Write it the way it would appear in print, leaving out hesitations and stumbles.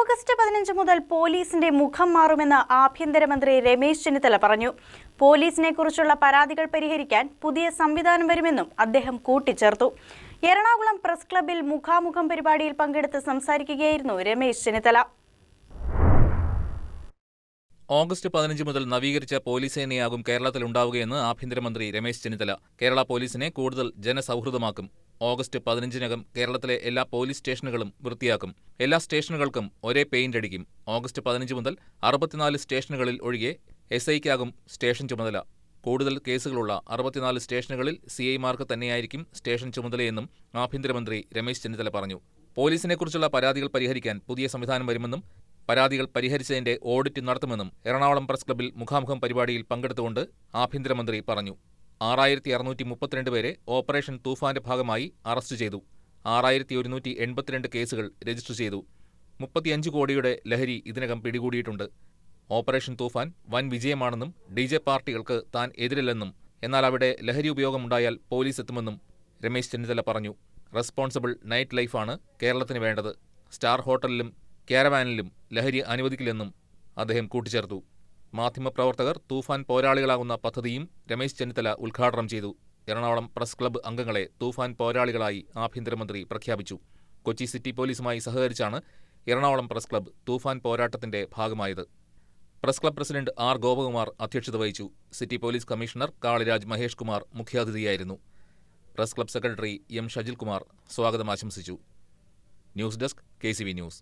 August 15 മുതൽ പോലീസിന്റെ മുഖം മാറുമെന്ന് ആഭ്യന്തരമന്ത്രി രമേശ് ചെന്നിത്തല പറഞ്ഞു. പോലീസിനെക്കുറിച്ചുള്ള പരാതികൾ പരിഹരിക്കാൻ പുതിയ സംവിധാനം വരുമെന്നും അദ്ദേഹം കൂട്ടിച്ചേർത്തു. എറണാകുളം പ്രസ് ക്ലബ്ബിൽ മുഖാമുഖം പരിപാടിയിൽ പങ്കെടുത്ത് സംസാരിക്കുകയായിരുന്നു രമേശ് ചെന്നിത്തല. ഓഗസ്റ്റ് 15 മുതൽ നവീകരിച്ച പോലീസ് സേനയാകും കേരളത്തിലുണ്ടാവുകയെന്ന് ആഭ്യന്തരമന്ത്രി രമേശ് ചെന്നിത്തല. കേരള പോലീസിനെ കൂടുതൽ ജനസൗഹൃദമാക്കും. ഓഗസ്റ്റ് 15-നകം കേരളത്തിലെ എല്ലാ പോലീസ് സ്റ്റേഷനുകളും വൃത്തിയാക്കും. എല്ലാ സ്റ്റേഷനുകൾക്കും ഒരേ പെയിന്റ് അടിക്കും. ഓഗസ്റ്റ് 15 മുതൽ 64 സ്റ്റേഷനുകളിൽ ഒഴികെ SI-ക്കാകും സ്റ്റേഷൻ ചുമതല. കൂടുതൽ കേസുകളുള്ള 64 സ്റ്റേഷനുകളിൽ CI-മാർക്ക് തന്നെയായിരിക്കും സ്റ്റേഷൻ ചുമതലയെന്നും ആഭ്യന്തരമന്ത്രി രമേശ് ചെന്നിത്തല പറഞ്ഞു. പോലീസിനെക്കുറിച്ചുള്ള പരാതികൾ പരിഹരിക്കാൻ പുതിയ സംവിധാനം വരുമെന്നും പരാതികൾ പരിഹരിച്ചതിന്റെ ഓഡിറ്റ് നടത്തുമെന്നും എറണാകുളം പ്രസ് ക്ലബ്ബിൽ മുഖാമുഖം പരിപാടിയിൽ പങ്കെടുത്തുകൊണ്ട് ആഭ്യന്തരമന്ത്രി പറഞ്ഞു. 6632 പേരെ ഓപ്പറേഷൻ തൂഫാന്റെ ഭാഗമായി അറസ്റ്റ് ചെയ്തു. 6182 കേസുകൾ രജിസ്റ്റർ ചെയ്തു. 35 കോടിയുടെ ലഹരി ഇതിനകം പിടികൂടിയിട്ടുണ്ട്. ഓപ്പറേഷൻ തൂഫാൻ വൻ വിജയമാണെന്നും DJ പാർട്ടികൾക്ക് താൻ എതിരില്ലെന്നും എന്നാൽ അവിടെ ലഹരി ഉപയോഗമുണ്ടായാൽ പോലീസ് എത്തുമെന്നും രമേശ് ചെന്നിത്തല പറഞ്ഞു. റെസ്പോൺസിബിൾ നൈറ്റ് ലൈഫാണ് കേരളത്തിന് വേണ്ടത്. സ്റ്റാർ ഹോട്ടലിലും കാരവാനിലും ലഹരി അനുവദിക്കില്ലെന്നും അദ്ദേഹം കൂട്ടിച്ചേർത്തു. മാധ്യമപ്രവർത്തകർ തൂഫാൻ പോരാളികളാകുന്ന പദ്ധതിയും രമേശ് ചെന്നിത്തല ഉദ്ഘാടനം ചെയ്തു. എറണാകുളം പ്രസ് ക്ലബ്ബ് അംഗങ്ങളെ തൂഫാൻ പോരാളികളായി ആഭ്യന്തരമന്ത്രി പ്രഖ്യാപിച്ചു. കൊച്ചി സിറ്റി പോലീസുമായി സഹകരിച്ചാണ് എറണാകുളം പ്രസ് ക്ലബ്ബ് തൂഫാൻ പോരാട്ടത്തിന്റെ ഭാഗമായത്. Press club president R. Gopakumar അധ്യക്ഷത വഹിച്ചു. City police commissioner Kaliraj Mahesh Kumar മുഖ്യാതിഥിയായിരുന്നു. Press club secretary M. Shajil Kumar സ്വാഗതം ആശംസിച്ചു. News desk KCV news.